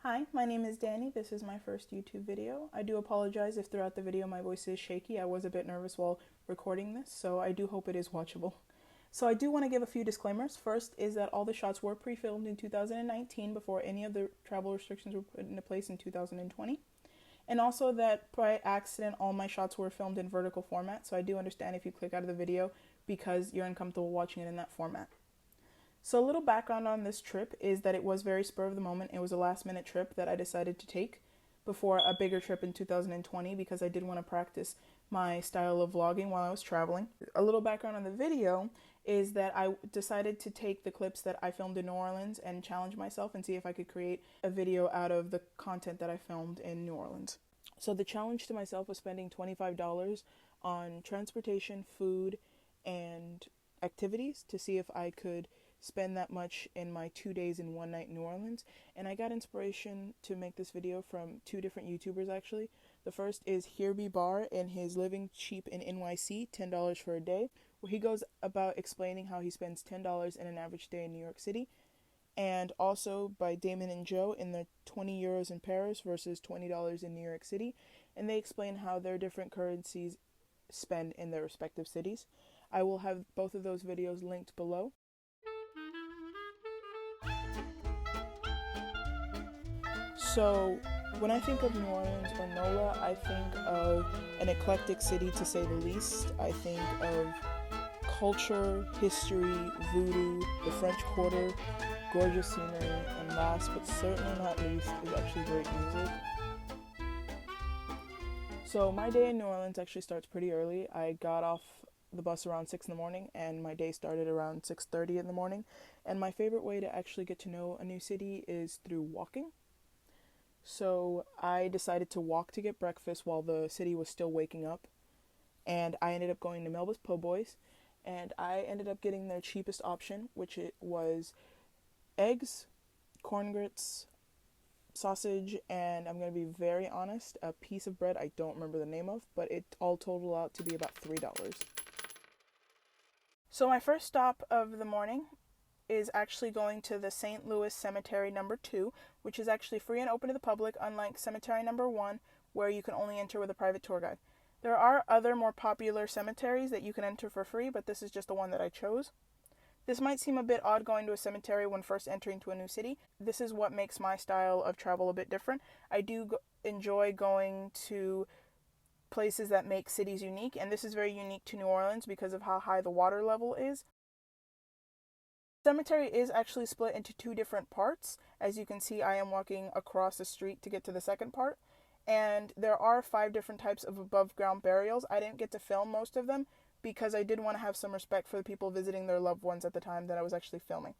Hi, my name is Danny. This is my first YouTube video. I do apologize if throughout the video my voice is shaky. I was a bit nervous while recording this, so I do hope it is watchable. So I do want to give a few disclaimers. First is that all the shots were pre-filmed in 2019 before any of the travel restrictions were put into place in 2020. And also that by accident all my shots were filmed in vertical format, so I do understand if you click out of the video because you're uncomfortable watching it in that format. So a little background on this trip is that it was very spur of the moment. It was a last minute trip that I decided to take before a bigger trip in 2020 because I did want to practice my style of vlogging while I was traveling. A little background on the video is that I decided to take the clips that I filmed in New Orleans and challenge myself and see if I could create a video out of the content that I filmed in New Orleans. So the challenge to myself was spending $25 on transportation, food, and activities to see if I could spend that much in my 2 days and 1 night in New Orleans. And I got inspiration to make this video from two different YouTubers actually. The first is Here Be Bar and his Living Cheap in NYC, $10 for a day, where he goes about explaining how he spends $10 in an average day in New York City. And also by Damon and Joe in the 20 euros in Paris versus $20 in New York City. And they explain how their different currencies spend in their respective cities. I will have both of those videos linked below. So when I think of New Orleans or NOLA, I think of an eclectic city to say the least. I think of culture, history, voodoo, the French Quarter, gorgeous scenery, and last but certainly not least is actually great music. So my day in New Orleans actually starts pretty early. I got off the bus around 6 in the morning and my day started around 6:30 in the morning. And my favorite way to actually get to know a new city is through walking. So I decided to walk to get breakfast while the city was still waking up. And I ended up going to Melba's Poboys. And I ended up getting their cheapest option, which it was eggs, corn grits, sausage, and I'm going to be very honest, a piece of bread I don't remember the name of, but it all totaled out to be about $3. So my first stop of the morning is actually going to the St. Louis Cemetery number 2, which is actually free and open to the public, unlike Cemetery number 1, where you can only enter with a private tour guide. There are other more popular cemeteries that you can enter for free, but this is just the one that I chose. This might seem a bit odd going to a cemetery when first entering to a new city. This is what makes my style of travel a bit different. I do enjoy going to places that make cities unique, and this is very unique to New Orleans because of how high the water level is. The cemetery is actually split into two different parts. As you can see, I am walking across the street to get to the second part, and there are 5 different types of above ground burials. I didn't get to film most of them because I did want to have some respect for the people visiting their loved ones at the time that I was actually filming.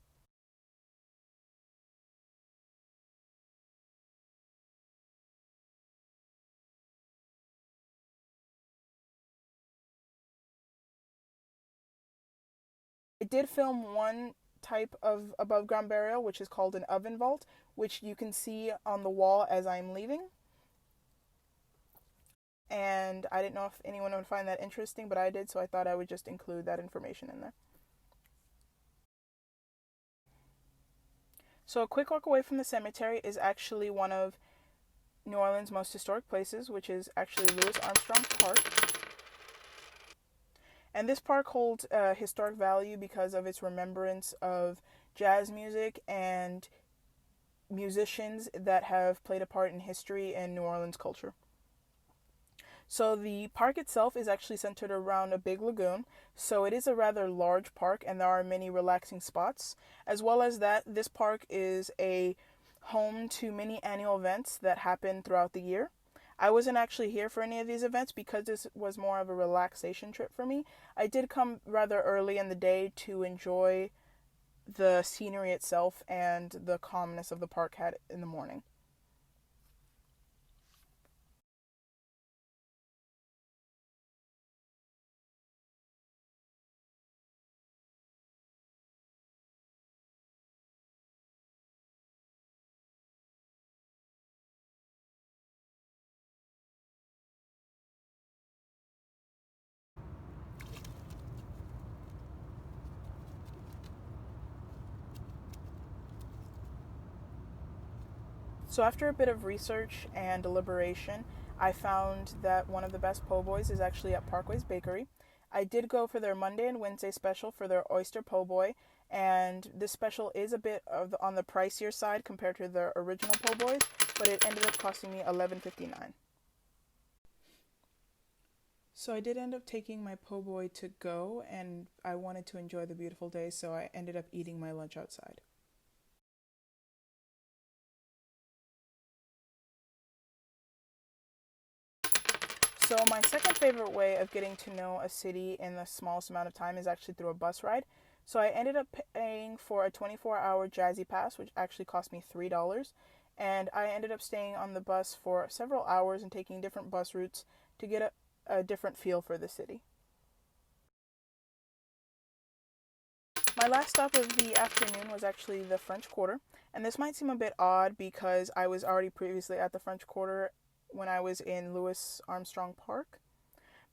I did film one type of above ground burial, which is called an oven vault, which you can see on the wall as I'm leaving. And I didn't know if anyone would find that interesting, but I did, so I thought I would just include that information in there. So a quick walk away from the cemetery is actually one of New Orleans' most historic places, which is actually Louis Armstrong Park. And this park holds a historic value because of its remembrance of jazz music and musicians that have played a part in history and New Orleans culture. So the park itself is actually centered around a big lagoon, so it is a rather large park and there are many relaxing spots. As well as that, this park is a home to many annual events that happen throughout the year. I wasn't actually here for any of these events because this was more of a relaxation trip for me. I did come rather early in the day to enjoy the scenery itself and the calmness of the park had in the morning. So after a bit of research and deliberation, I found that one of the best po' boys is actually at Parkway's Bakery. I did go for their Monday and Wednesday special for their oyster po' boy, and this special is a bit on the pricier side compared to their original po' boys, but it ended up costing me $11.59. So I did end up taking my po' boy to go, and I wanted to enjoy the beautiful day, so I ended up eating my lunch outside. So my second favorite way of getting to know a city in the smallest amount of time is actually through a bus ride. So I ended up paying for a 24-hour JAZZY pass, which actually cost me $3. And I ended up staying on the bus for several hours and taking different bus routes to get a different feel for the city. My last stop of the afternoon was actually the French Quarter. And this might seem a bit odd because I was already previously at the French Quarter when I was in Louis Armstrong Park,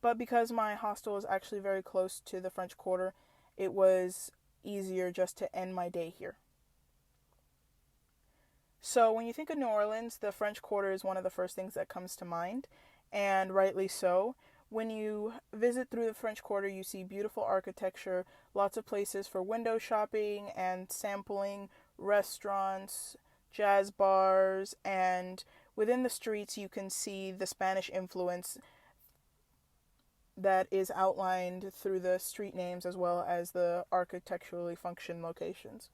but because my hostel is actually very close to the French Quarter, it was easier just to end my day here. So when you think of New Orleans, the French Quarter is one of the first things that comes to mind, and rightly so. When you visit through the French Quarter, you see beautiful architecture, lots of places for window shopping and sampling, restaurants, jazz bars, and within the streets, you can see the Spanish influence that is outlined through the street names as well as the architecturally functioned locations.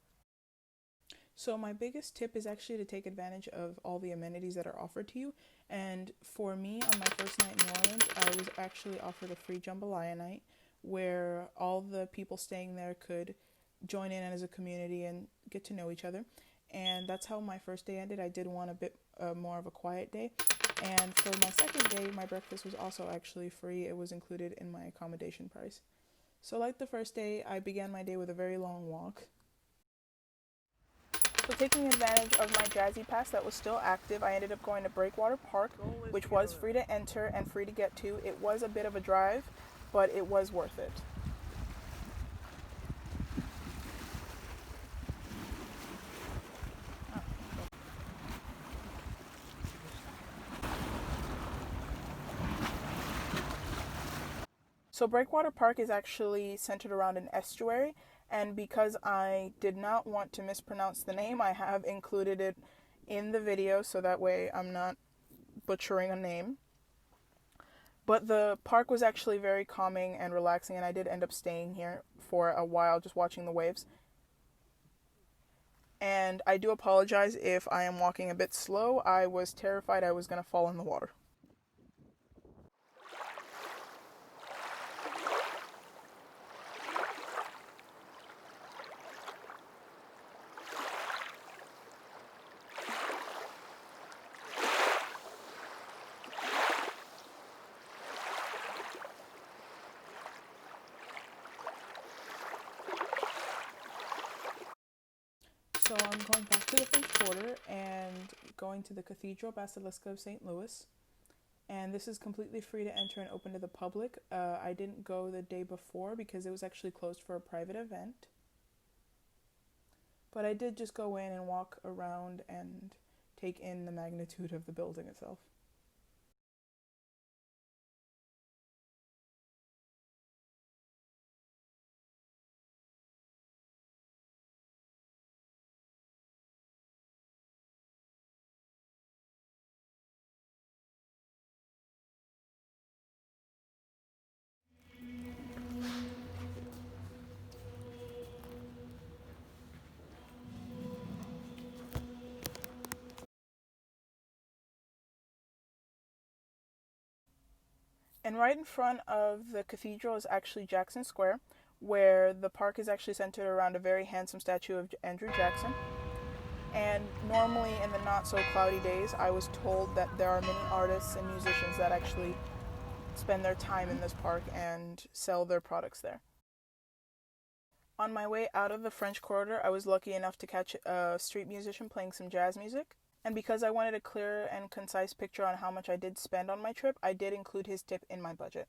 So my biggest tip is actually to take advantage of all the amenities that are offered to you. And for me, on my first night in New Orleans, I was actually offered a free jambalaya night where all the people staying there could join in as a community and get to know each other. And that's how my first day ended. I did want a bit more of a quiet day. And for my second day, my breakfast was also actually free. It was included in my accommodation price. So like the first day, I began my day with a very long walk. So taking advantage of my JAZZY pass that was still active, I ended up going to Breakwater Park, which was free to enter and free to get to. It was a bit of a drive, but it was worth it. So Breakwater Park is actually centered around an estuary, and because I did not want to mispronounce the name, I have included it in the video so that way I'm not butchering a name. But the park was actually very calming and relaxing, and I did end up staying here for a while just watching the waves. And I do apologize if I am walking a bit slow. I was terrified I was going to fall in the water. So I'm going back to the French Quarter and going to the Cathedral Basilica of St. Louis. And this is completely free to enter and open to the public. I didn't go the day before because it was actually closed for a private event. But I did just go in and walk around and take in the magnitude of the building itself. And right in front of the cathedral is actually Jackson Square, where the park is actually centered around a very handsome statue of Andrew Jackson. And normally in the not so cloudy days, I was told that there are many artists and musicians that actually spend their time in this park and sell their products there. On my way out of the French Quarter, I was lucky enough to catch a street musician playing some jazz music. And because I wanted a clear and concise picture on how much I did spend on my trip, I did include his tip in my budget.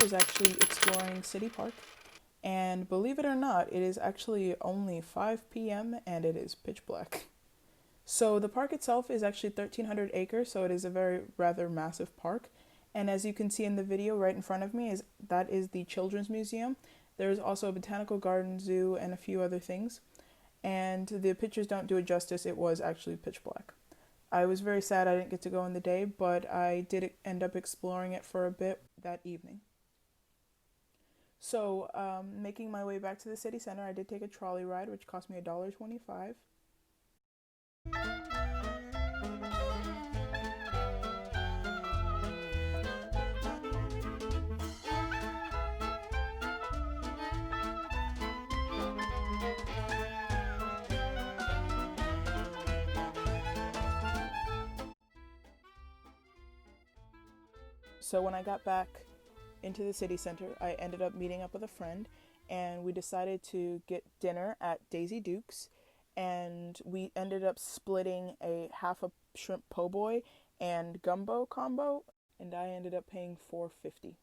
was actually exploring City Park. And believe it or not, it is actually only 5 p.m. and it is pitch black. So the park itself is actually 1,300 acres, so it is a rather massive park. And as you can see in the video right in front of me, that is the Children's Museum. There's also a botanical garden, zoo, and a few other things. And the pictures don't do it justice, it was actually pitch black. I was very sad I didn't get to go in the day, but I did end up exploring it for a bit that evening. So, making my way back to the city center, I did take a trolley ride, which cost me $1.25. So when I got back into the city center, I ended up meeting up with a friend, and we decided to get dinner at Daisy Duke's, and we ended up splitting a half a shrimp po' boy and gumbo combo, and I ended up paying $4.50.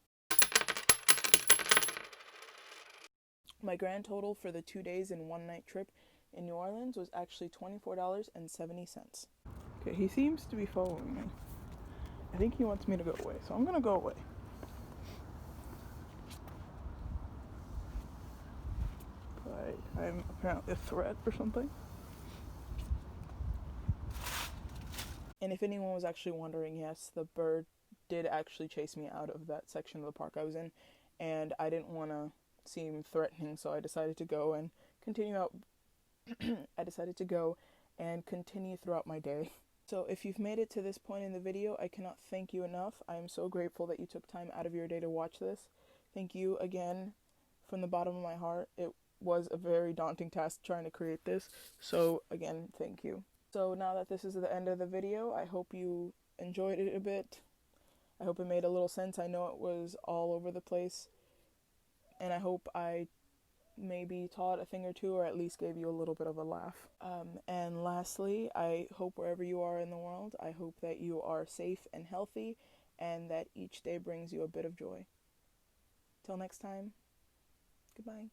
My grand total for the 2 days and 1 night trip in New Orleans was actually $24.70. Okay, he seems to be following me. I think he wants me to go away, so I'm gonna go away. But I'm apparently a threat or something. And if anyone was actually wondering, yes, the bird did actually chase me out of that section of the park I was in, and I didn't want to seem threatening, so I decided to go and continue out. I decided to go and continue throughout my day. So if you've made it to this point in the video, I cannot thank you enough. I am so grateful that you took time out of your day to watch this. Thank you again from the bottom of my heart. It was a very daunting task trying to create this. So again, thank you. So now that this is the end of the video, I hope you enjoyed it a bit. I hope it made a little sense. I know it was all over the place. And I hope I maybe taught a thing or two, or at least gave you a little bit of a laugh. And lastly, I hope wherever you are in the world, I hope that you are safe and healthy, and that each day brings you a bit of joy. Till next time, goodbye.